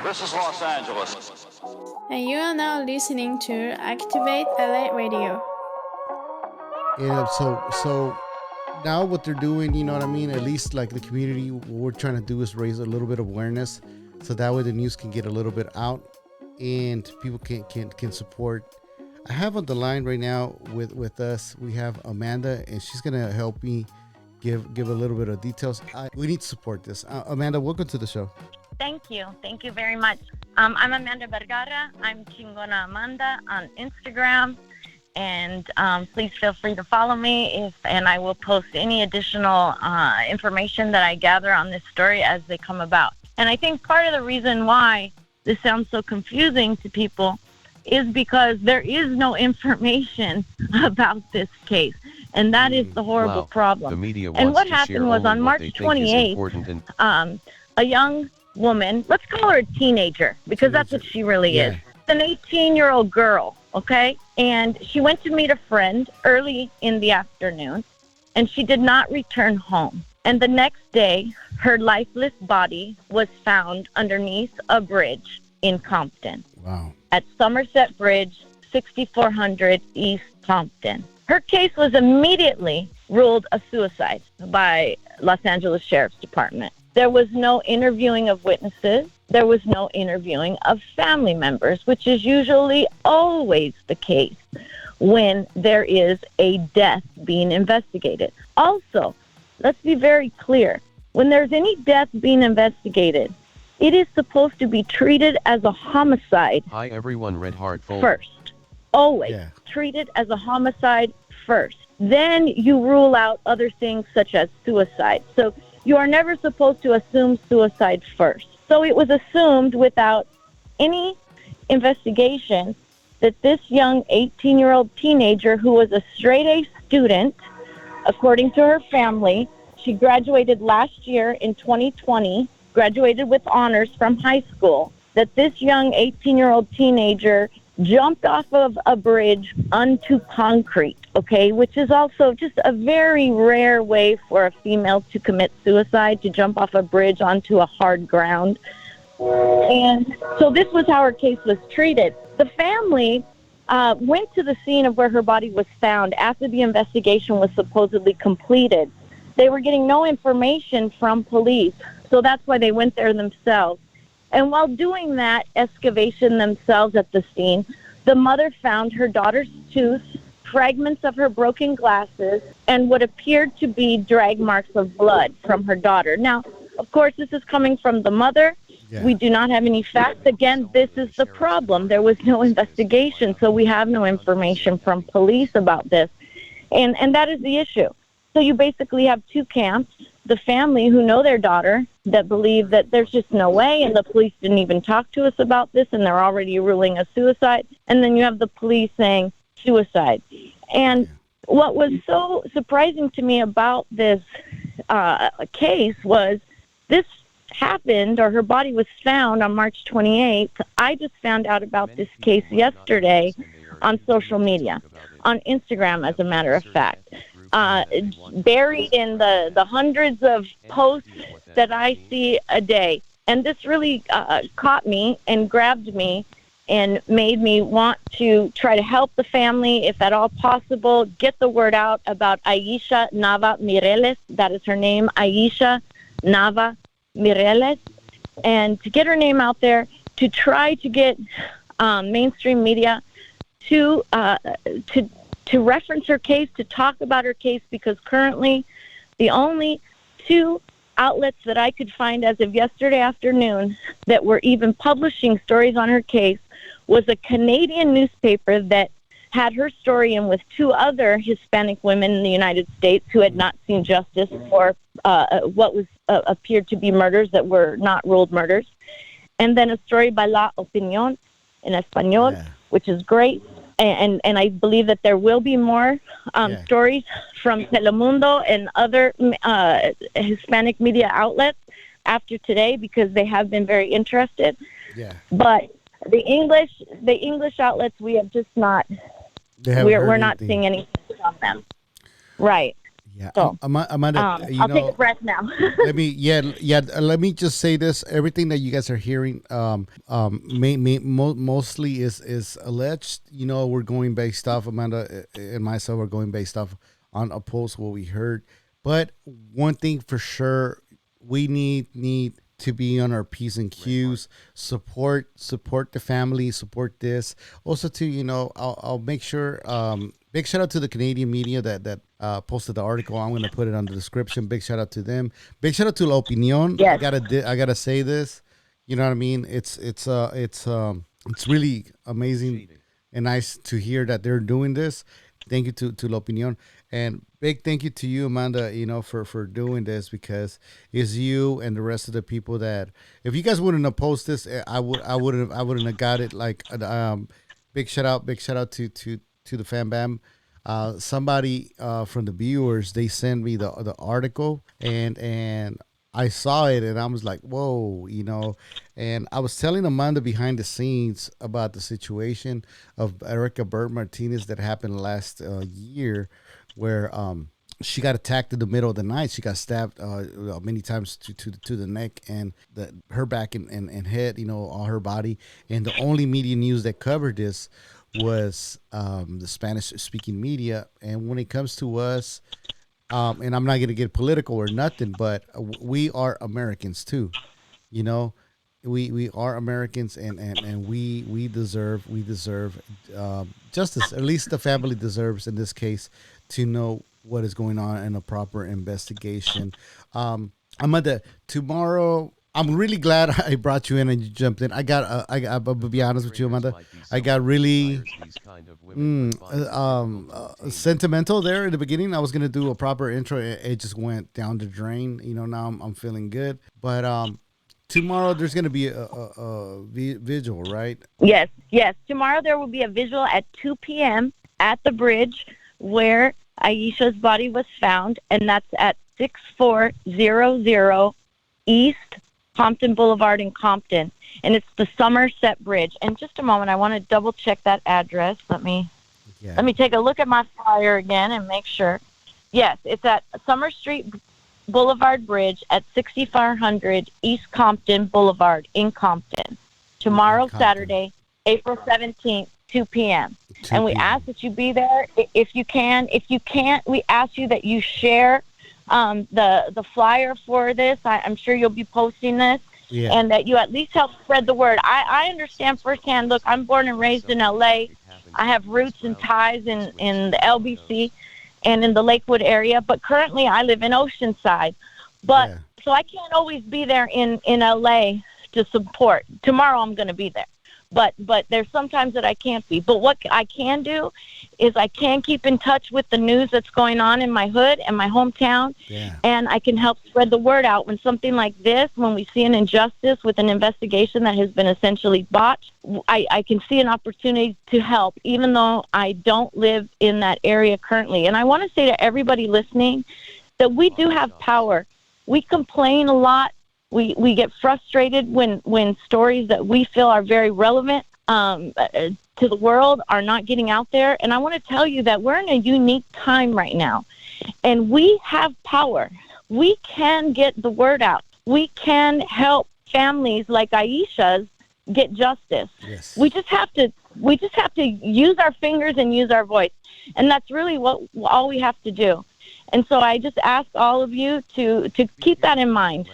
This is Los Angeles. And you are now listening to Activate LA Radio. Yeah, so now what they're doing, you know what I mean? At least like the community, what we're trying to do is raise a little bit of awareness, so that way the news can get a little bit out and people can support. I have on the line right now with us, we have Amanda, and she's gonna help me give a little bit of details. We need to support this. Amanda, welcome to the show. Thank you. Thank you very much. I'm Amanda Vergara. I'm Chingona Amanda on Instagram. And please feel free to follow me, and I will post any additional information that I gather on this story as they come about. And I think part of the reason why this sounds so confusing to people is because there is no information about this case. And that is the horrible problem. The media and wants what to happened share was only on what March they think is 28th, important a young woman, let's call her a teenager, because that's what she really is. An 18-year-old girl, okay? And she went to meet a friend early in the afternoon, and she did not return home. And the next day, her lifeless body was found underneath a bridge in Compton. Wow. At Somerset Bridge, 6400 East Compton. Her case was immediately ruled a suicide by Los Angeles Sheriff's Department. There was no interviewing of witnesses. There was no interviewing of family members, which is usually always the case when there is a death being investigated. Also, let's be very clear. When there's any death being investigated, it is supposed to be treated as a homicide. Hi everyone, Red Heart Folder. First. Always treated as a homicide first. Then you rule out other things such as suicide. So you are never supposed to assume suicide first. So it was assumed without any investigation that this young 18-year-old teenager who was a straight-A student, according to her family, she graduated last year in 2020, graduated with honors from high school, that this young 18-year-old teenager jumped off of a bridge onto concrete, okay, which is also just a very rare way for a female to commit suicide, to jump off a bridge onto a hard ground. And so this was how her case was treated. The family went to the scene of where her body was found after the investigation was supposedly completed. They were getting no information from police, so that's why they went there themselves. And while doing that excavation themselves at the scene, the mother found her daughter's tooth, fragments of her broken glasses, and what appeared to be drag marks of blood from her daughter. Now, of course, this is coming from the mother. Yeah. We do not have any facts. Again, this is the problem. There was no investigation, so we have no information from police about this. And that is the issue. So you basically have two camps. The family who know their daughter that believe that there's just no way, and the police didn't even talk to us about this, and they're already ruling a suicide. And then you have the police saying suicide. And what was so surprising to me about this case was this happened, or her body was found on March 28th. I just found out about this case yesterday on social media, on Instagram, as a matter of fact. Buried in the hundreds of posts that I see a day. And this really caught me and grabbed me and made me want to try to help the family, if at all possible, get the word out about Aisha Nava Mireles. That is her name, Aisha Nava Mireles. And to get her name out there, to try to get mainstream media to reference her case, to talk about her case, because currently the only two outlets that I could find as of yesterday afternoon that were even publishing stories on her case was a Canadian newspaper that had her story in with two other Hispanic women in the United States who had not seen justice for what was appeared to be murders that were not ruled murders. And then a story by La Opinión in Espanol, which is great. And I believe that there will be more stories from Telemundo and other Hispanic media outlets after today, because they have been very interested. Yeah. But the English outlets, we have just not. We're not seeing anything from them. Right. Yeah, So Amanda, I'll take a breath now. let me just say this: everything that you guys are hearing, mostly is alleged. We're going based off Amanda and myself are going based off on opposed what we heard. But one thing for sure, we need to be on our P's and Q's. Support the family. Support this. Also, too, I'll make sure. Big shout out to the Canadian media that posted the article. I'm going to put it on the description. Big shout out to them. Big shout out to La Opinión. Yes. I gotta say this. You know what I mean? It's really amazing and nice to hear that they're doing this. Thank you to La Opinión, and big thank you to you, Amanda. For doing this, because it's you and the rest of the people that, if you guys wouldn't have posted this, I wouldn't have got it. Like big shout out to the Fam Bam. Somebody from the viewers, they sent me the article, and I saw it and I was like, whoa, and I was telling Amanda behind the scenes about the situation of Erica Burt Martinez that happened last year, where she got attacked in the middle of the night. She got stabbed many times to the neck and her back and head, all her body. And the only media news that covered this was the Spanish-speaking media. And when it comes to us, and I'm not going to get political or nothing, but we are Americans too, we are Americans, and we deserve justice. At least the family deserves, in this case, to know what is going on in a proper investigation. Tomorrow. I'm really glad I brought you in and you jumped in. I'll be honest with you, Amanda. I got really sentimental there in the beginning. I was gonna do a proper intro. It just went down the drain. Now I'm feeling good. But tomorrow there's gonna be a vigil, right? Yes. Tomorrow there will be a vigil at 2 p.m. at the bridge where Aisha's body was found, and that's at 6400 East Compton Boulevard in Compton, and it's the Somerset Bridge. And just a moment, I want to double check that address. Let me take a look at my flyer again and make sure. Yes, it's at Summer Street Boulevard Bridge at 6400 East Compton Boulevard in Compton. Tomorrow, Saturday, April 17th, 2 p.m. And we ask that you be there if you can. If you can't, we ask you that you share the flyer for this. I'm sure you'll be posting this, and that you at least help spread the word. I understand firsthand. Look, I'm born and raised in LA. I have roots and ties in the LBC and in the Lakewood area, but currently I live in Oceanside. But so I can't always be there in LA to support. Tomorrow I'm going to be there. But there's sometimes that I can't be. But what I can do is I can keep in touch with the news that's going on in my hood and my hometown, and I can help spread the word out when something like this, when we see an injustice with an investigation that has been essentially botched. I can see an opportunity to help, even though I don't live in that area currently. And I want to say to everybody listening that we do have power. We complain a lot. We get frustrated when stories that we feel are very relevant to the world are not getting out there. And I want to tell you that we're in a unique time right now, and we have power. We can get the word out. We can help families like Aisha's get justice. Yes. We just have to use our fingers and use our voice, and that's really all we have to do. And so I just ask all of you to keep that in mind.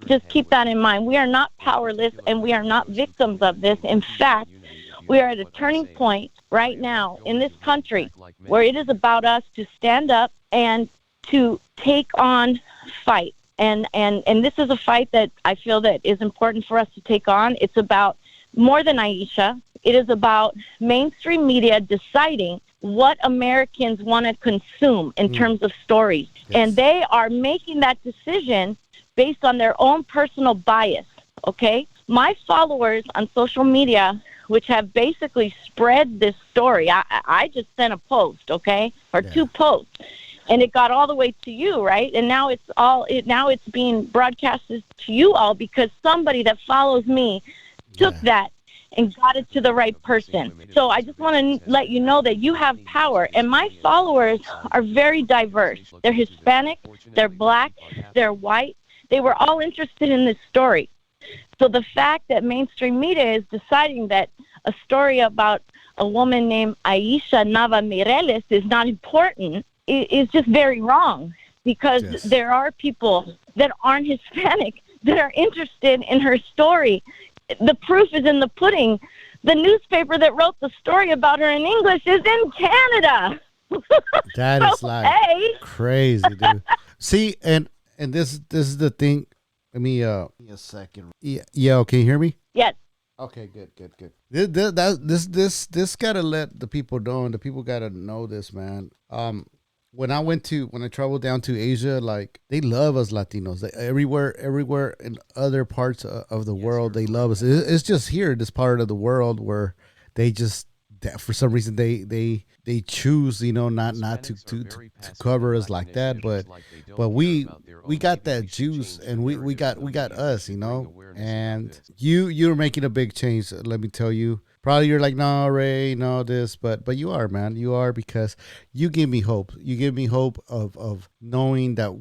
Just keep that in mind. We are not powerless, and we are not victims of this. In fact, we are at a turning point right now in this country where it is about us to stand up and to take on fight. And this is a fight that I feel that is important for us to take on. It's about more than Aisha. It is about mainstream media deciding what Americans want to consume in terms of stories. Yes. And they are making that decision based on their own personal bias, okay? My followers on social media, which have basically spread this story, I just sent a post, okay, or two posts, and it got all the way to you, right? And now it's being broadcasted to you all because somebody that follows me took that and got it to the right person. So I just want to let you know that you have power. And my followers are very diverse. They're Hispanic, they're black, they're white. They were all interested in this story. So the fact that mainstream media is deciding that a story about a woman named Aisha Nava Mireles is not important is just very wrong, because there are people that aren't Hispanic that are interested in her story. The proof is in the pudding. The newspaper that wrote the story about her in English is in Canada. That is like crazy, dude. See, and this is the thing. Let me a second. Yeah. Can you hear me? Yes. Okay. Good. This gotta let the people know, and the people gotta know this, man. When I traveled down to Asia, like, they love us Latinos. Everywhere in other parts of the world, they love us. It's just here, this part of the world, where they just, for some reason, they choose, not to cover us like that. But we got that juice, and we got us, and you're making a big change. Let me tell you. Probably you're like, no, Ray, no, this, but you are, man. You are, because you give me hope. You give me hope of knowing that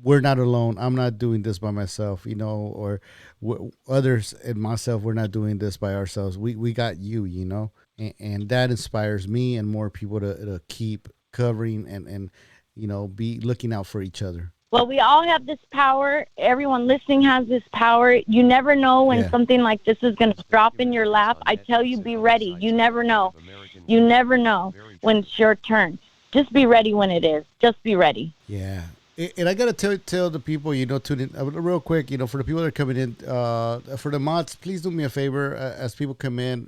we're not alone. I'm not doing this by myself, or others and myself, we're not doing this by ourselves. We got you, and that inspires me and more people to keep covering and be looking out for each other. Well, we all have this power. Everyone listening has this power. You never know when something like this is going to drop in your lap. I tell you, be ready. You never know. You never know when it's your turn. Just be ready when it is. Just be ready. Yeah. And I got to tell the people, tune in real quick, for the people that are coming in, for the mods, please do me a favor as people come in,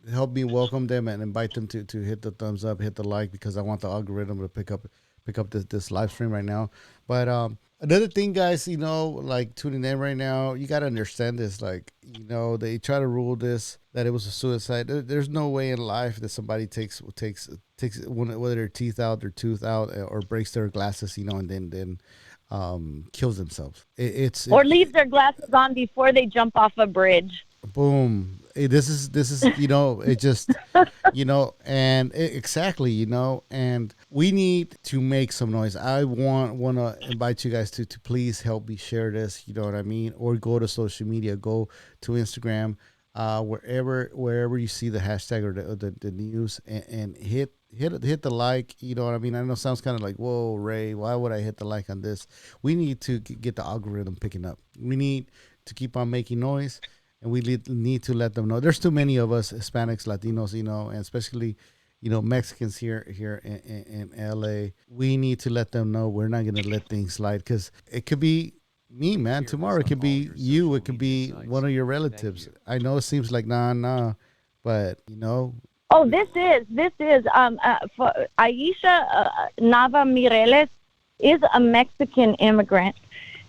help me welcome them and invite them to hit the thumbs up, hit the like, because I want the algorithm to pick up this live stream right now. But another thing, guys, like tuning in right now, you got to understand this. Like, they try to rule this, that it was a suicide. There's no way in life that somebody takes one of their teeth out, their tooth out, or breaks their glasses, and then kills themselves. Or leaves their glasses on before they jump off a bridge. Boom. This is it just and exactly, and we need to make some noise. I want to invite you guys to please help me share this, you know what I mean, or go to social media, go to Instagram, wherever you see the hashtag or the news, and hit the like, you know what I mean. I know it sounds kind of like, whoa, Ray, why would I hit the like on this? We need to get the algorithm picking up. We need to keep on making noise. And we need to let them know. There's too many of us, Hispanics, Latinos, and especially, Mexicans here in LA. We need to let them know we're not going to let things slide, because it could be me, man. Tomorrow it could be you. It could be one of your relatives. I know it seems like nah, but Oh, this is for Aisha Nava Mireles is a Mexican immigrant.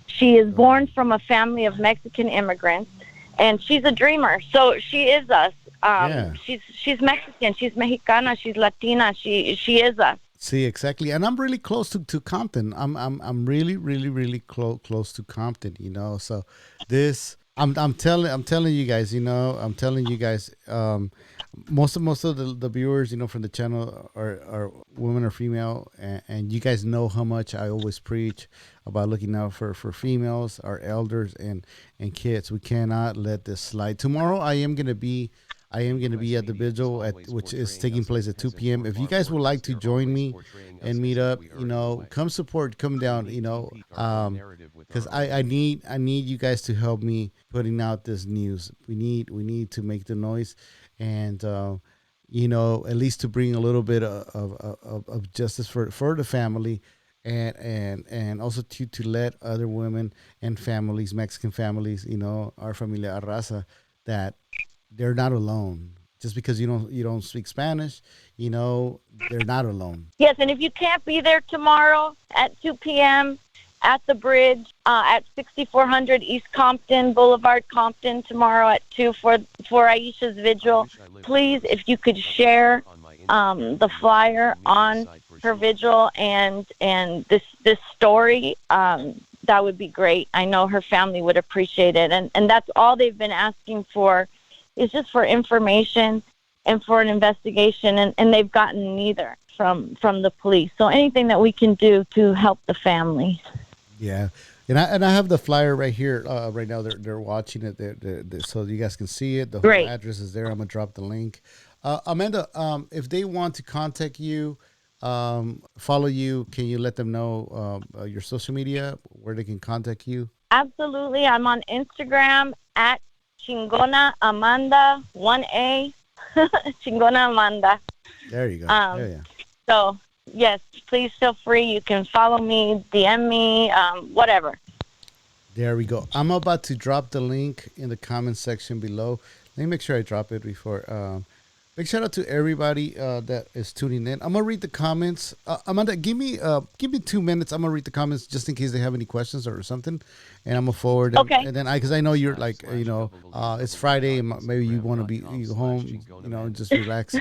She is born from a family of Mexican immigrants. And she's a dreamer, so she is us. She's Mexican, she's Mexicana, she's Latina. She is us. See, exactly, and I'm really close to Compton. I'm really close to Compton. So this, I'm telling you guys. Most of the viewers, from the channel are women or female, and you guys know how much I always preach about looking out for females, our elders, and kids. We cannot let this slide. Tomorrow, I am gonna be at the vigil, which is taking place at 2 p.m. If you guys would like to join me and meet up, come support, come down, because I need you guys to help me putting out this news. We need to make the noise, and at least to bring a little bit of justice for the family, and also to let other women and families, Mexican families, our familia Arraza, that they're not alone. Just because you don't speak Spanish, they're not alone. Yes, and if you can't be there tomorrow at 2 p.m. at the bridge at 6400 East Compton Boulevard, Compton, tomorrow at 2 for Aisha's vigil, please, if you could share the flyer on her vigil and this story, that would be great. I know her family would appreciate it, and that's all they've been asking for, It's just for information and for an investigation, and they've gotten neither from the police. So anything that we can do to help the family. Yeah, and I have the flyer right here right now. They're watching it. So you guys can see it. The whole Great. address is there. I'm gonna drop the link. Amanda, if they want to contact you, follow you, can you let them know your social media where they can contact you? Absolutely. I'm on Instagram at Chingona Amanda 1A. Chingona Amanda. There you go. Yeah. So, yes, please feel free. You can follow me, DM me, whatever. There we go. I'm about to drop the link in the comment section below. Let me make sure I drop it before. Big shout out to everybody that is tuning in. I'm gonna read the comments. Amanda, give me 2 minutes. I'm gonna read the comments just in case they have any questions or something, and I'm gonna forward. Okay. And then because I know you're like it's Friday and maybe you want to be home, and just relax.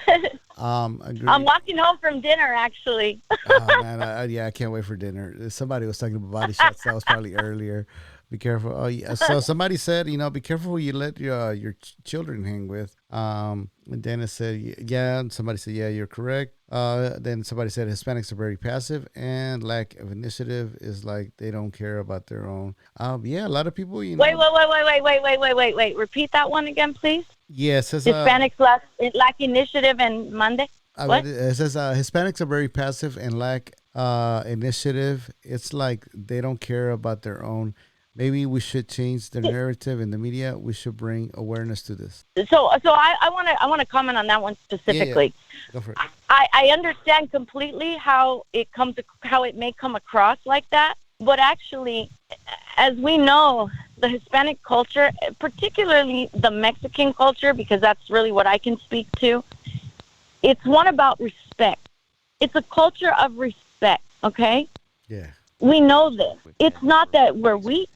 I'm walking home from dinner, actually. Oh man, I can't wait for dinner. Somebody was talking about body shots. That was probably earlier. Be careful. Oh yeah. So somebody said, be careful who you let your children hang with. And Dennis said, yeah. And somebody said, yeah, you're correct. Then somebody said Hispanics are very passive and lack of initiative is like they don't care about their own. Yeah, a lot of people, Wait. Repeat that one again, please. Yeah, it says Hispanics lack initiative and Monday. What? It says Hispanics are very passive and lack initiative. It's like they don't care about their own. Maybe we should change the narrative in the media. We should bring awareness to this. So I want to comment on that one specifically. Yeah. Go for it. I understand completely how it may come across like that, but actually, as we know, the Hispanic culture, particularly the Mexican culture, because that's really what I can speak to, it's one about respect. It's a culture of respect, okay? Yeah. We know this. It's not that we're weak.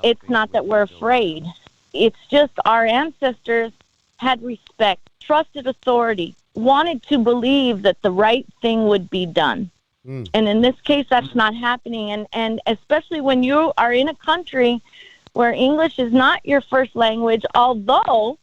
It's not that we're afraid. It's just our ancestors had respect, trusted authority, wanted to believe that the right thing would be done. And in this case, that's not happening. And especially when you are in a country where English is not your first language, although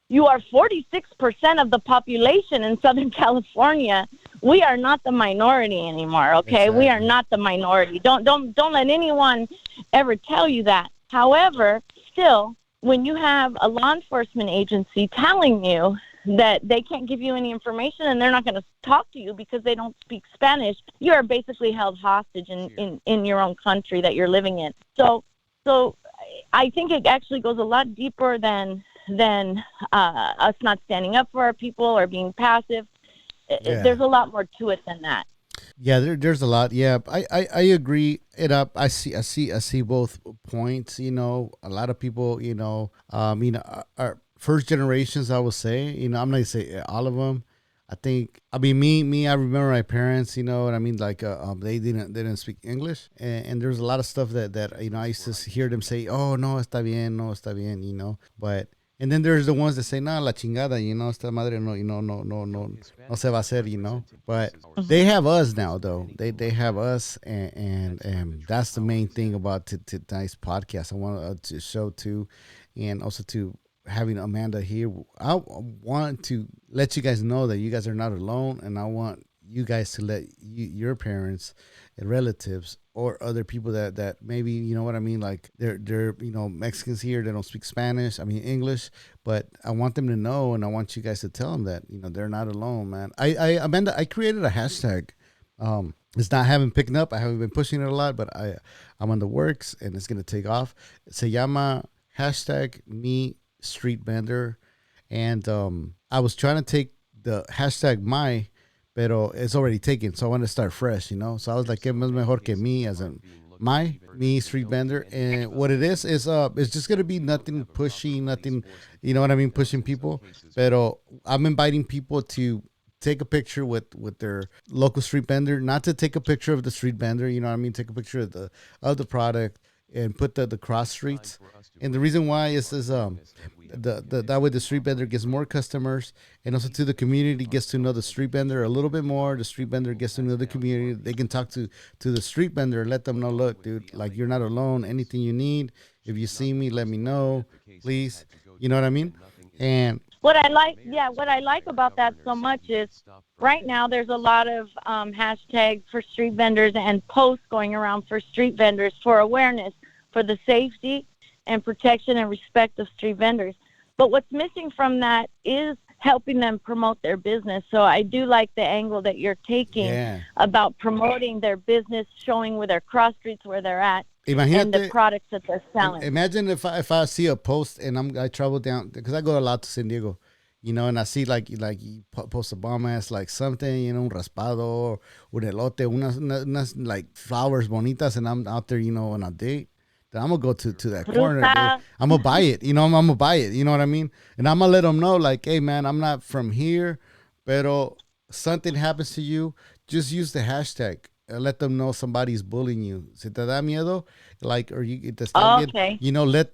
you are 46% of the population in Southern California, we are not the minority anymore, okay? Exactly. We are not the minority. Don't let anyone ever tell you that. However, still, when you have a law enforcement agency telling you that they can't give you any information and they're not going to talk to you because they don't speak Spanish, you are basically held hostage in your own country that you're living in. So I think it actually goes a lot deeper than us not standing up for our people or being passive. Yeah. There's a lot more to it than that. Yeah, there's a lot. Yeah, I agree. I see both points. A lot of people, are first generations. I would say, I'm not gonna say all of them. I mean, me. I remember my parents. You know what I mean? Like, they didn't speak English, and there's a lot of stuff that I used to hear them say, "Oh, no, está bien, no, está bien," but. And then there's the ones that say, "No, la chingada, esta madre no, no se va a hacer," But they have us now, though. They have us, and that's the main thing about tonight's podcast. I want to show too, and also to having Amanda here. I want to let you guys know that you guys are not alone, and I want you guys to let your parents and relatives or other people that maybe, you know what I mean, like they're Mexicans here, they don't speak Spanish, I mean English, but I want them to know, and I want you guys to tell them that they're not alone, man. Amanda, I created a hashtag. It's not haven't picked up. I haven't been pushing it a lot, but I'm on the works and it's gonna take off. Se llama hashtag me street vendor, and I was trying to take the hashtag my, pero it's already taken, so I want to start fresh, So I was like, ¿qué más mejor que me, as in me street vendor, and what it is it's just gonna be nothing pushy, nothing, you know what I mean, pushing people, pero I'm inviting people to take a picture with their local street vendor, not to take a picture of the street vendor, you know what I mean, take a picture of the product and put the cross streets. And the reason why is that way the street vendor gets more customers, and also to the community gets to know the street vendor a little bit more. The street vendor gets to know the community. They can talk to the street vendor, let them know, look, dude, like, you're not alone. Anything you need, if you see me, let me know, please. You know what I mean? And what I like about that so much is right now there's a lot of hashtags for street vendors and posts going around for street vendors for awareness for the safety and protection and respect of street vendors. But what's missing from that is helping them promote their business. So I do like the angle that you're taking Yeah. about promoting their business, showing with their cross streets where they're at and the Imagínate, products that they're selling. imagine if I see a post and I travel down because I go a lot to San Diego, and I see like you post a bomb ass like something, un raspado, un elote, unas like flowers bonitas, and I'm out there, on a date. Then I'm gonna go to that corner. Fruta. I'm gonna buy it. I'm gonna buy it. You know what I mean? And I'm gonna let them know, like, hey man, I'm not from here, pero something happens to you, just use the hashtag. Let them know somebody's bullying you. Si te da miedo, like, or you te está bien, Okay.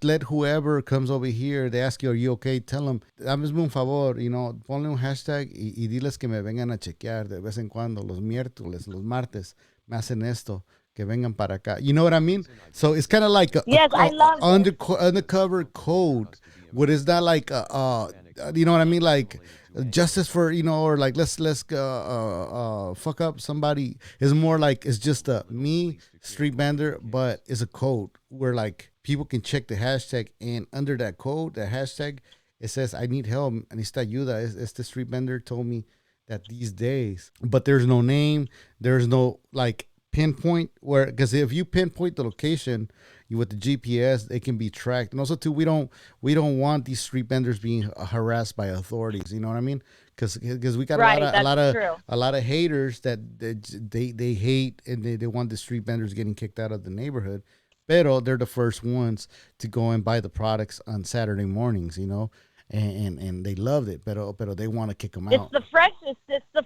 let whoever comes over here, they ask you, are you okay? Tell them, hazme un favor, ponle un hashtag y diles que me vengan a chequear de vez en cuando, los miércoles, los martes, me hacen esto. Que vengan para acá. You know what I mean? So it's kind of like Yes, I love this. undercover code. What is that like? You know what I mean? Like justice for, or like let's fuck up somebody. Is more like it's just a me street vendor, but it's a code where like people can check the hashtag, and under that code, the hashtag, it says I need help. And esta ayuda. It's the street vendor told me that these days, but there's no name. There's no like pinpoint where, because if you pinpoint the location with the GPS, it can be tracked. And also too, we don't want these street vendors being harassed by authorities. You know what I mean? Because we got Right, a lot that's of true. a lot of haters that they hate, and they want the street vendors getting kicked out of the neighborhood. Pero they're the first ones to go and buy the products on Saturday mornings. And they loved it. Pero they want to kick them It's out. the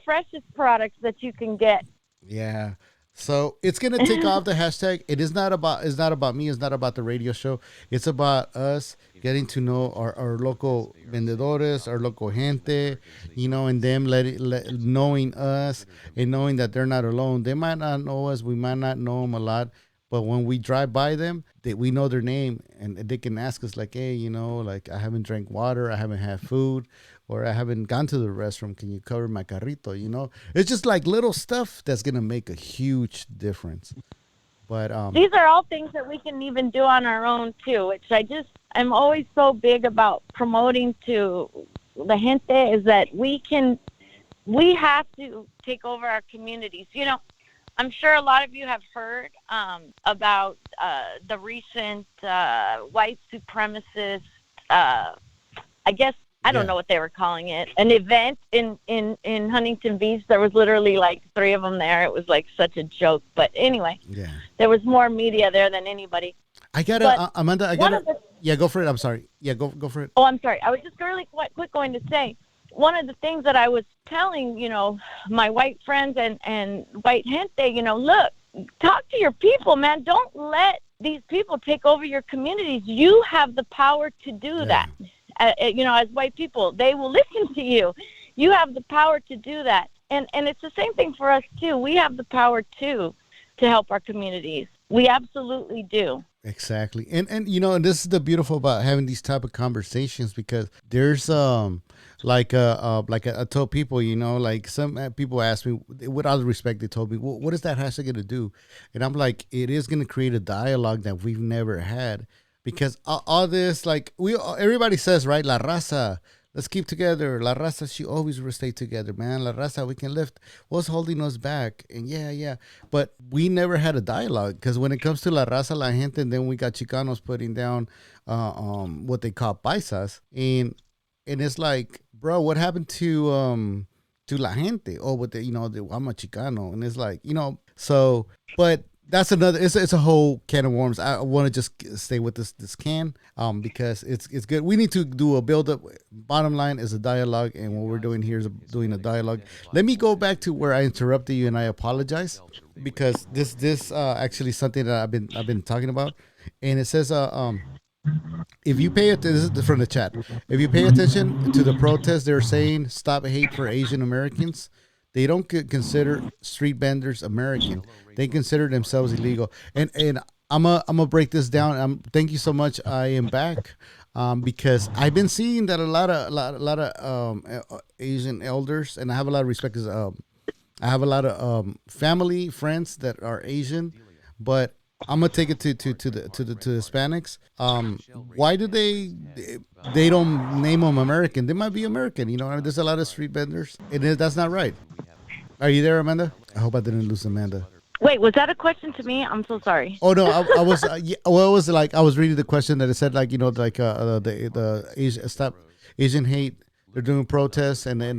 freshest products that you can get. Yeah. So it's gonna take off the hashtag. It's not about me. It's not about the radio show. It's about us getting to know our local vendedores, our local gente, and them knowing us and knowing that they're not alone. They might not know us. We might not know them a lot, but when we drive by them, we know their name, and they can ask us like, hey, like I haven't drank water, I haven't had food, or I haven't gone to the restroom. Can you cover my carrito? It's just like little stuff that's gonna make a huge difference. But These are all things that we can even do on our own too, which I'm always so big about promoting to the gente is that we have to take over our communities. I'm sure a lot of you have heard about the recent white supremacist, I guess, I don't yeah, know what they were calling it, an event in Huntington Beach. There was literally like 3 of them there. It was like such a joke. But anyway, yeah. there was more media there than anybody. I gotta, But Amanda. I one gotta. of the Yeah, go for it. I'm sorry. Yeah, go for it. Oh, I'm sorry. I was just really quick going to say one of the things that I was telling, my white friends and white gente, look, talk to your people, man. Don't let these people take over your communities. You have the power to do Yeah. that. As white people, they will listen to you. You have the power to do that. And it's the same thing for us too. We have the power too to help our communities. We absolutely do. Exactly. And this is the beautiful about having these type of conversations, because there's I told people, like some people ask me, with all the respect, they told me, well, what is that hashtag going to do? And I'm like, it is going to create a dialogue that we've never had, because all this, like, everybody says, right, la raza, let's keep together. La raza, she always will stay together, man. La raza, we can lift. What's holding us back? And yeah. But we never had a dialogue, because when it comes to la raza, la gente, and then we got Chicanos putting down what they call paisas. And it's like, bro, what happened to la gente? Oh, but I'm a Chicano. And it's like, so, but that's another. It's a whole can of worms. I want to just stay with this can, because it's good. We need to do a build up. Bottom line is a dialogue, and what we're doing here is doing a dialogue. Let me go back to where I interrupted you, and I apologize, because this actually something that I've been talking about, and it says if you pay attention, this is from the chat. If you pay attention to the protest, they're saying stop hate for Asian Americans. They don't consider street vendors American. They consider themselves illegal. And I'm gonna break this down. Thank you so much. I am back. because I've been seeing that a lot of Asian elders, and I have a lot of respect because I have a lot of family friends that are Asian, but I'm gonna take it to Hispanics. Why do they don't name them American? They might be American. You know, I mean, there's a lot of street vendors, and that's not right. Are you there, Amanda? I hope I didn't lose Amanda. Wait, was that a question to me? I'm so sorry. Oh no, I was. Yeah, well, it was like I was reading the question that it said like like the Asian stop Asian hate. They're doing protests and then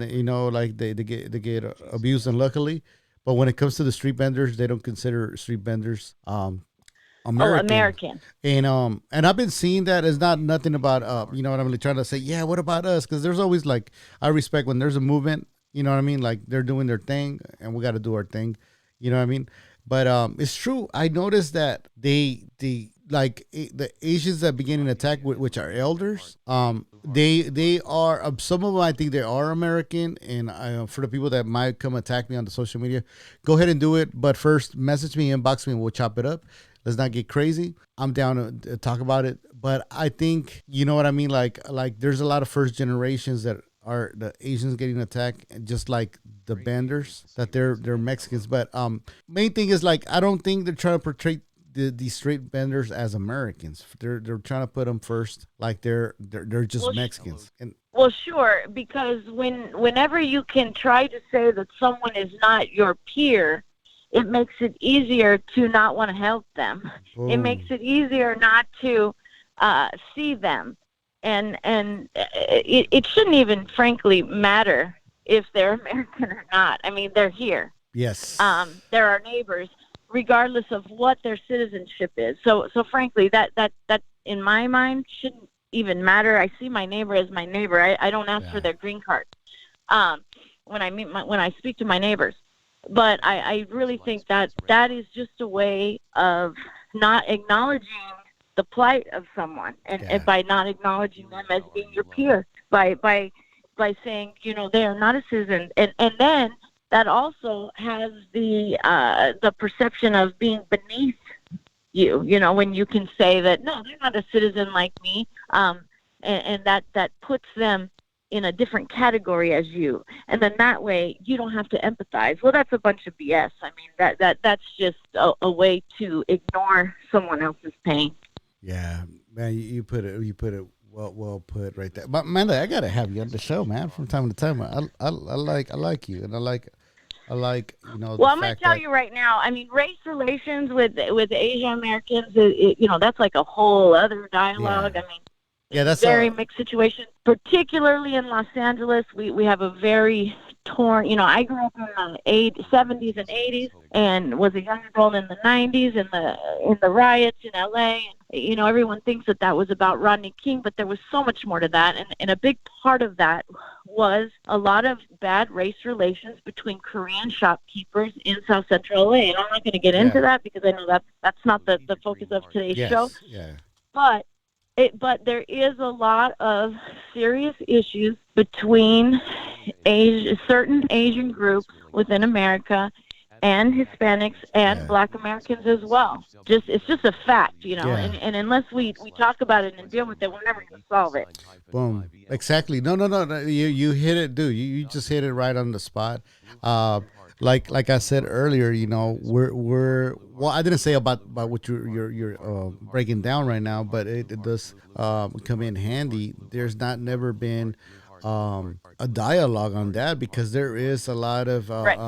like they get abused unluckily, but when it comes to the street vendors, they don't consider street vendors Oh, American. American. And I've been seeing that as not nothing about what I'm really trying to say. Yeah, what about us? Because there's always like I respect when there's a movement. You know what I mean? Like they're doing their thing, and we got to do our thing. You know what I mean? But it's true. I noticed that the Asians that begin an attack, which are elders, they are some of them. I think they are American, and for the people that might come attack me on the social media, go ahead and do it. But first, message me, inbox me, and we'll chop it up. Let's not get crazy. I'm down to talk about it. But I think you know what I mean. Like there's a lot of first generations that are the Asians getting attacked, just like the Benders that they're Mexicans. But main thing is like I don't think they're trying to portray these straight Benders as Americans. They're trying to put them first, like they're just Well, Mexicans. And Well, sure, because whenever you can try to say that someone is not your peer, it makes it easier to not want to help them. It makes boom, it easier not to see them, and it shouldn't even, frankly, matter if they're American or not. I mean, they're here. yes, They're our neighbors, regardless of what their citizenship is. So frankly, that in my mind shouldn't even matter. I see my neighbor as my neighbor. I don't ask for yeah, their green card when I speak to my neighbors. But I really think that is just a way of not acknowledging the plight of someone, and yeah, by not acknowledging them as being your peer, by saying they are not a citizen, and then that also has the perception of being beneath you. When you can say that no, they're not a citizen like me, and that puts them in a different category as you, and then that way you don't have to empathize. Well, that's a bunch of BS. I mean, that's just a way to ignore someone else's pain. yeah. Man, you put it well put right there. But Amanda, I gotta have you on the show, man, from time to time. I like you, and I like the Well, I'm going to fact tell that you right now. I mean, race relations with Asian Americans, that's like a whole other yeah, dialogue. I mean, yeah, it's a that's very mixed situation, particularly in Los Angeles. We have a very torn. I grew up in the 70s and 80s, and was a young adult in the 90s in the riots in LA. And, everyone thinks that was about Rodney King, but there was so much more to that, and a big part of that was a lot of bad race relations between Korean shopkeepers in South Central LA. And I'm not going to get yeah, into that because I know that's not the focus of today's show. yes, yeah, But but there is a lot of serious issues between certain Asian groups within America and Hispanics and yeah, Black Americans as well. It's just a fact, yeah. and unless we talk about it and deal with it, we're never going to solve it. Boom. Exactly. No. You hit it, dude. You just hit it right on the spot. Uh, like I said earlier, we're well. I didn't say about what you're breaking down right now, but it does come in handy. There's not never been a dialogue on that because there is a lot of Right.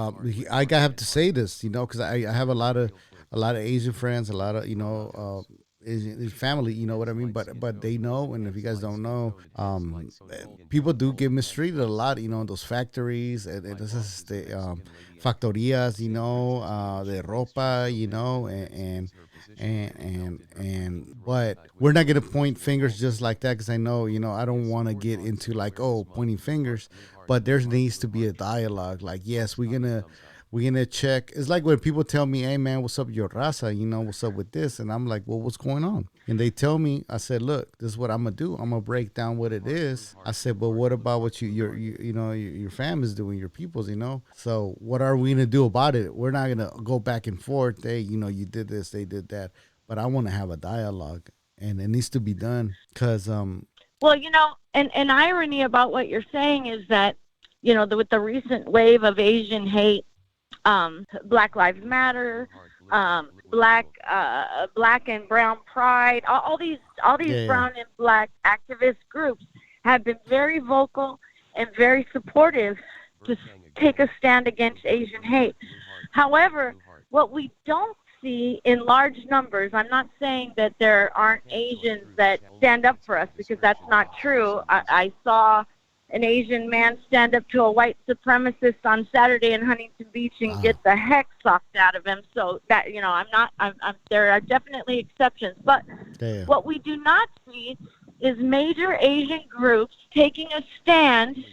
I have to say this, because I have a lot of Asian friends, a lot of Asian family, you know what I mean. But they know, and if you guys don't know, people do get mistreated a lot, in those factories and this is the factorías, de ropa, but we're not gonna point fingers just like that because I know, I don't want to get into like, oh, pointing fingers, but there needs to be a dialogue. Like, yes, we're gonna check. It's like when people tell me, "Hey, man, what's up with your raza? What's up with this?" And I'm like, "Well, what's going on?" And they tell me, I said, "Look, this is what I'm gonna do. I'm gonna break down what it is." I said, "But what about what your fam is doing, your peoples, So what are we gonna do about it? We're not gonna go back and forth. Hey, you did this, they did that. But I want to have a dialogue, and it needs to be done because Well, an irony about what you're saying is that, with the recent wave of Asian hate, Black Lives Matter, Black and Brown Pride, all these Yeah, yeah. brown and black activist groups have been very vocal and very supportive to take a stand against Asian hate. However, what we don't see in large numbers, I'm not saying that there aren't Asians that stand up for us, because that's not true. I saw an Asian man stand up to a white supremacist on Saturday in Huntington Beach and Wow. get the heck socked out of him. So that, there are definitely exceptions. But Yeah, yeah. what we do not see is major Asian groups taking a stand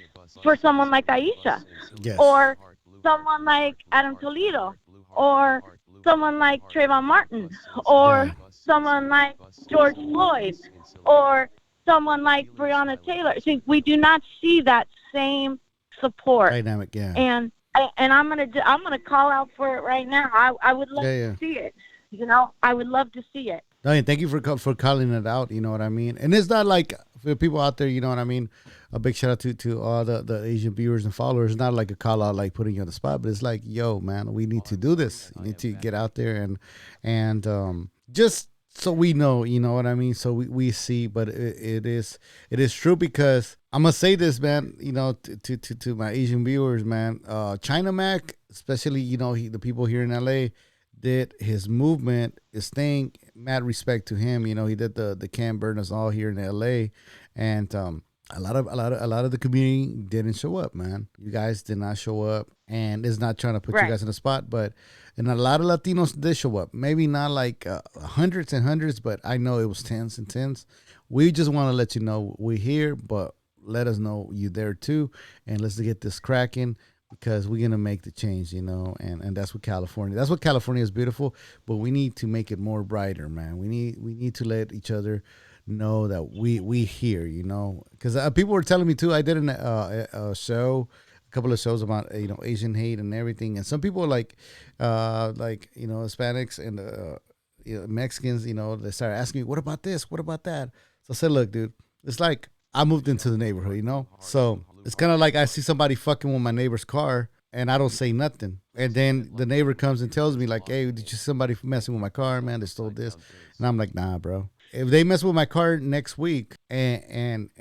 for someone like Aisha, Yes. or someone like Adam Toledo, or someone like Trayvon Martin, or Yeah. someone like George Floyd, or someone like Breonna Taylor. See, we do not see that same support, Dynamic. Yeah. and I'm gonna call out for it right now. I would love Yeah, to yeah. see it. I would love to see it. No, and thank you for calling it out. You know what I mean. And it's not like for people out there. You know what I mean. A big shout out to all the Asian viewers and followers. It's not like a call out like putting you on the spot, but it's like, yo, man, we need to do this. You need to get out there and just so we know. You know what I mean. So we see, but it is true because I'm gonna say this, man. You know, to my Asian viewers, man. China Mac, especially the people here in LA did his movement, his thing. Mad respect to him. He did the can burn us all here in L.A. and a lot of the community didn't show up. Man, you guys did not show up, and it's not trying to put you Right. guys in the spot, but and a lot of Latinos did show up. Maybe not like hundreds and hundreds, but I know it was tens and tens. We just want to let you know we're here, but let us know you there too, and let's get this cracking because we're gonna make the change, and that's what California. That's what California is beautiful, but we need to make it more brighter, man. We need to let each other know that we here, because people were telling me too. I did a show, a couple of shows about Asian hate and everything, and some people like Hispanics and Mexicans, they started asking me, what about this? What about that? So I said, look, dude, it's like I moved into the neighborhood, so it's kind of like I see somebody fucking with my neighbor's car and I don't say nothing. And then the neighbor comes and tells me, like, hey, did you see somebody messing with my car, man? They stole this. And I'm like, nah, bro. If they mess with my car next week and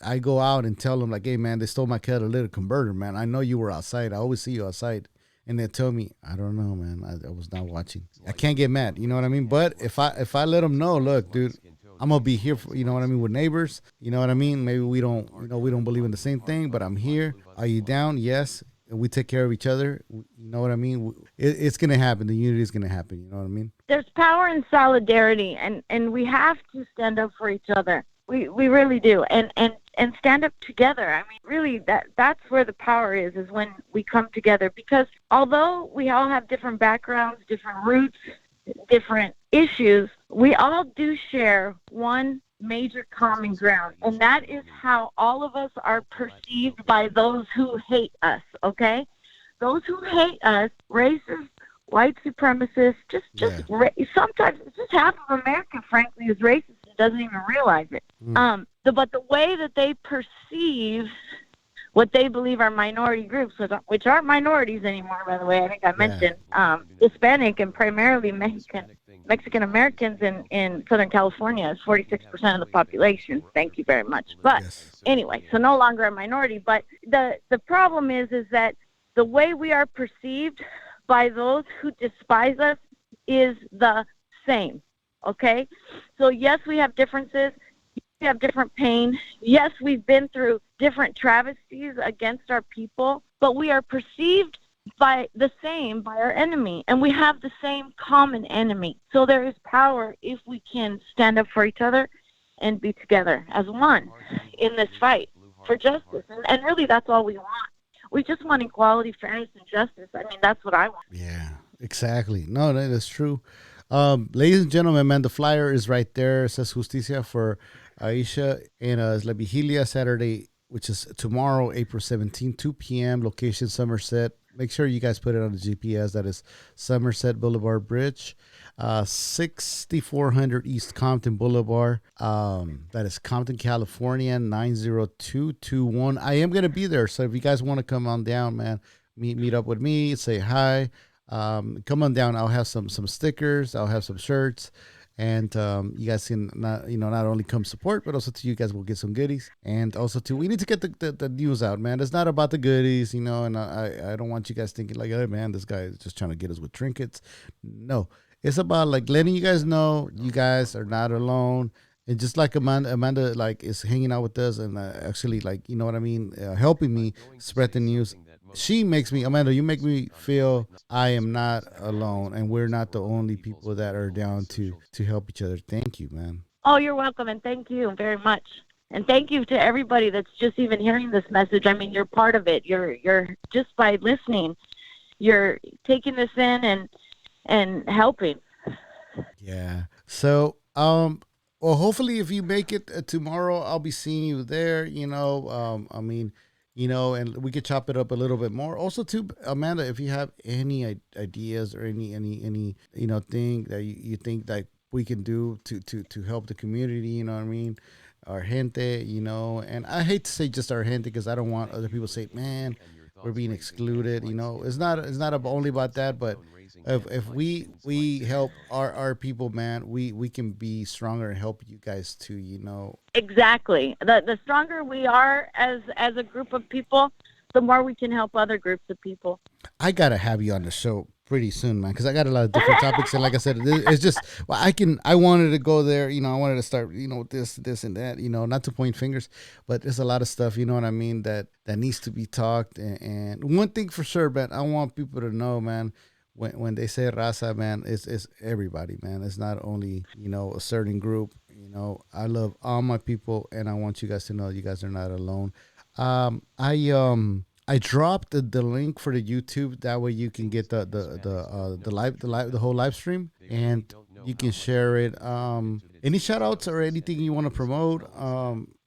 I go out and tell them, like, hey, man, they stole my catalytic converter, man. I know you were outside. I always see you outside. And they tell me, I don't know, man. I was not watching. I can't get mad. You know what I mean? But if I let them know, look, dude, I'm gonna be here for what I mean with neighbors. You know what I mean? Maybe we don't believe in the same thing, but I'm here. Are you down? Yes. And we take care of each other. You know what I mean? It's gonna happen. The unity is gonna happen. You know what I mean? There's power in solidarity, and we have to stand up for each other. We really do, and stand up together. I mean, really, that's where the power is when we come together. Because although we all have different backgrounds, different roots, different issues, we all do share one major common ground, and that is how all of us are perceived by those who hate us. Okay, those who hate us, racist, white supremacists, Yeah. sometimes it's just half of America, frankly, is racist and doesn't even realize it. Mm. But the way that they perceive what they believe are minority groups, which aren't minorities anymore, by the way. I think I mentioned Hispanic and primarily Mexican Americans in Southern California is 46% of the population. Thank you very much. But Yes. anyway, so no longer a minority. But the problem is that the way we are perceived by those who despise us is the same. Okay? So yes, we have differences. We have different pain. Yes, we've been through different travesties against our people, but we are perceived by our enemy, and we have the same common enemy. So there is power if we can stand up for each other and be together as one in this fight for justice. And really, that's all we want. We just want equality, fairness, and justice. I mean, that's what I want. Yeah, exactly. No, that is true. Ladies and gentlemen, man, the flyer is right there. It says Justicia for Aisha and La Vigilia Saturday, which is tomorrow, April 17th, 2 p.m. Location Somerset. Make sure you guys put it on the GPS. That is Somerset Boulevard Bridge. 6400 East Compton Boulevard. That is Compton, California, 90221. I am gonna be there, so if you guys want to come on down, man, meet up with me, say hi. Come on down. I'll have some stickers. I'll have some shirts. And you guys can not only come support, but also you guys will get some goodies. And also we need to get the news out, man. It's not about the goodies, and I don't want you guys thinking like, hey man, this guy is just trying to get us with trinkets. No, it's about like letting you guys know you guys are not alone. And just like Amanda like is hanging out with us and actually like, you know what I mean, helping me spread the news. She makes me, Amanda, you make me feel I am not alone and we're not the only people that are down to help each other. Thank you, man. Oh, you're welcome, and thank you very much. And thank you to everybody that's just even hearing this message. I mean, you're part of it. You're just by listening, you're taking this in and helping. Yeah. So, well, hopefully if you make it tomorrow, I'll be seeing you there, I mean, and we could chop it up a little bit more. Also, too, Amanda, if you have any ideas or any thing that you think that we can do to help the community, you know what I mean, our gente, and I hate to say just our gente because I don't want other people to say, man, we're being excluded. It's not only about that, but if we help our people, man, we can be stronger and help you guys too. Exactly. The stronger we are as a group of people, the more we can help other groups of people. I gotta have you on the show pretty soon, man, because I got a lot of different topics, and like I said, it's just I wanted to go there, I wanted to start, with this and that, not to point fingers, but there's a lot of stuff, you know what I mean, that needs to be talked, and one thing for sure, man, I want people to know, man. When they say raza, man, it's everybody, man. It's not only, a certain group. I love all my people, and I want you guys to know you guys are not alone. I dropped the link for the YouTube. That way you can get the whole live stream, and you can share it. Any shout outs or anything you want to promote,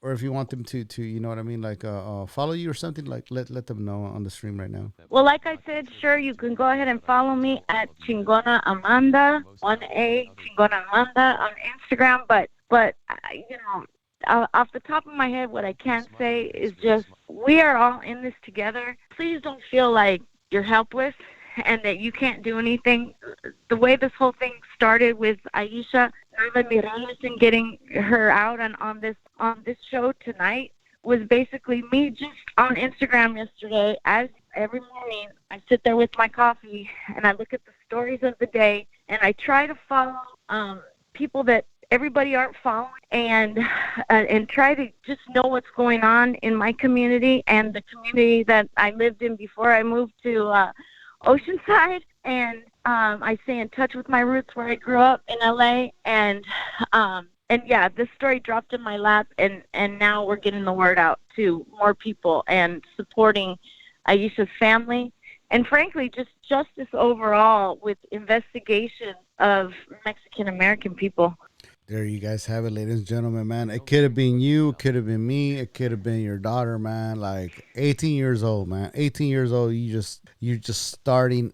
or if you want them to you know what I mean, like follow you or something, like let them know on the stream right now. Well, like I said, sure, you can go ahead and follow me at Chingona Amanda, 1A Chingona Amanda on Instagram. But off the top of my head, what I can say is just we are all in this together. Please don't feel like you're helpless and that you can't do anything. The way this whole thing started with Aisha Nava Mireles and getting her out on this show tonight was basically me just on Instagram yesterday. As every morning, I sit there with my coffee and I look at the stories of the day and I try to follow people that everybody aren't following and try to just know what's going on in my community and the community that I lived in before I moved to Oceanside, and I stay in touch with my roots where I grew up in LA, and yeah, this story dropped in my lap, and now we're getting the word out to more people and supporting Aisha's family, and frankly, just justice overall with investigation of Mexican American people. There you guys have it, ladies and gentlemen, man. It could have been you, it could have been me, it could have been your daughter, man. Like 18 years old, man. 18 years old, you're just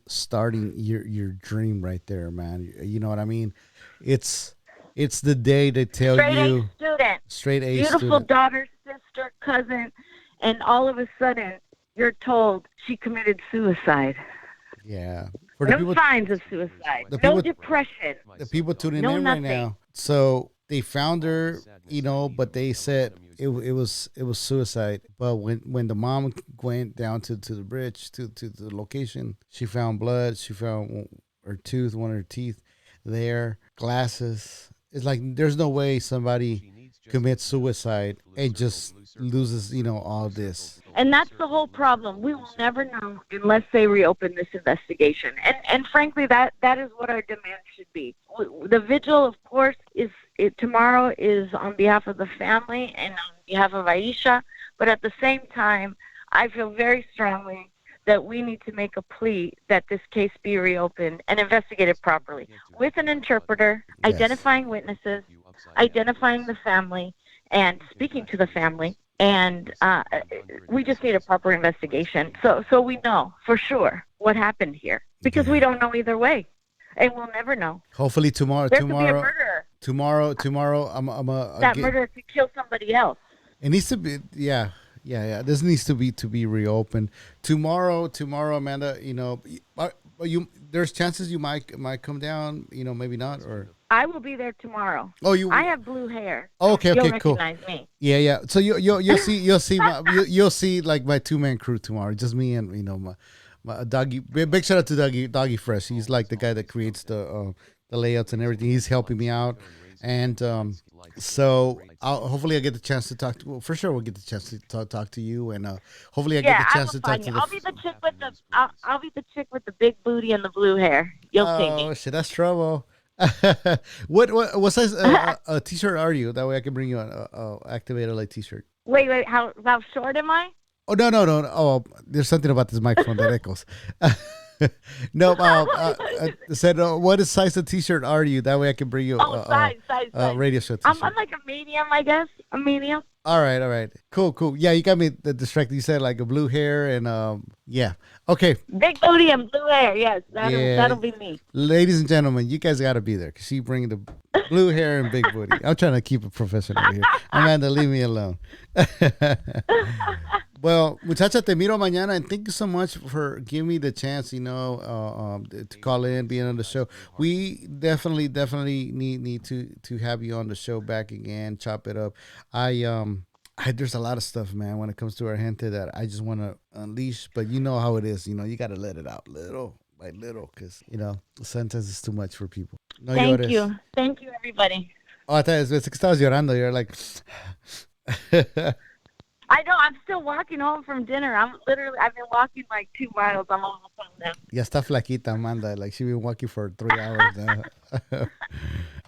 starting your dream right there, man. You know what I mean? It's the day they tell you straight A beautiful student. Daughter, sister, cousin, and all of a sudden you're told she committed suicide. Yeah. For no signs of suicide. No depression. The people tuning in right now. So they found her, but they said it was suicide. But when the mom went down to the bridge to the location, she found blood. She found her tooth, one of her teeth there, glasses. It's like there's no way somebody commits suicide and just loses, all this. And that's the whole problem. We will never know unless they reopen this investigation. And frankly, that is what our demand should be. The vigil, of course, tomorrow is on behalf of the family and on behalf of Aisha. But at the same time, I feel very strongly that we need to make a plea that this case be reopened and investigated properly with an interpreter, yes, identifying witnesses, identifying the family, and speaking to the family. And we just need a proper investigation so we know for sure what happened here, because we don't know either way. And we'll never know. Hopefully tomorrow. There could be a murderer. Tomorrow. That murderer could kill somebody else. It needs to be. Yeah. This needs to be reopened tomorrow. Amanda. There's chances you might come down. Maybe not, or I will be there tomorrow. Oh, I have blue hair. Okay, You'll cool. recognize me. Yeah. So you'll see like my 2-man crew tomorrow. Just me and my doggy. Big shout out to Doggy Fresh. He's like the guy that creates the layouts and everything. He's helping me out, and so hopefully I get the chance to talk to. Well, for sure we'll get the chance to talk to you, and hopefully I get the chance to talk to. I'll be the chick with the I'll be the chick with the big booty and the blue hair. You'll see me. Oh shit, that's trouble. what size t-shirt are you? That way I can bring you an activator light t-shirt. Wait, how short am I? Oh no. Oh, there's something about this microphone that echoes. No, I said, what size of t-shirt are you? That way I can bring you size. radio show t-shirt. I'm like a medium, I guess. A medium. All right. Cool. Yeah, you got me distracted. You said like a blue hair and yeah. Okay. Big booty and blue hair. Yes, that'll be me. Ladies and gentlemen, you guys got to be there because she bringing the blue hair and big booty. I'm trying to keep it professional here. Amanda, leave me alone. Well, muchacha, te miro mañana, and thank you so much for giving me the chance, to call in, being on the show. We definitely need to have you on the show back again, chop it up. There's a lot of stuff, man, when it comes to our gente that I just want to unleash, but you know how it is, you got to let it out little by little, because, sometimes it's too much for people. No Thank you, everybody. Oh, I thought it's que estabas llorando. You're like... I know. I'm still walking home from dinner. I've been walking like 2 miles. I'm almost home now. Ya está flaquita, Amanda. Like, she's been walking for 3 hours now.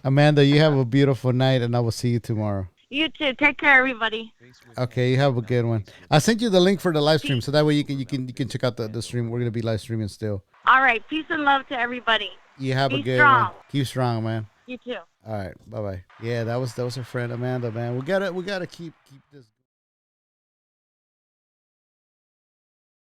Amanda, you have a beautiful night, and I will see you tomorrow. You too. Take care, everybody. Okay, you have a good one. I sent you the link for the live stream, so that way you can check out the stream. We're gonna be live streaming still. All right. Peace and love to everybody. You have a good strong. one. Keep strong, man. You too. All right. Bye bye. Yeah, that was our friend Amanda, man. We gotta keep this.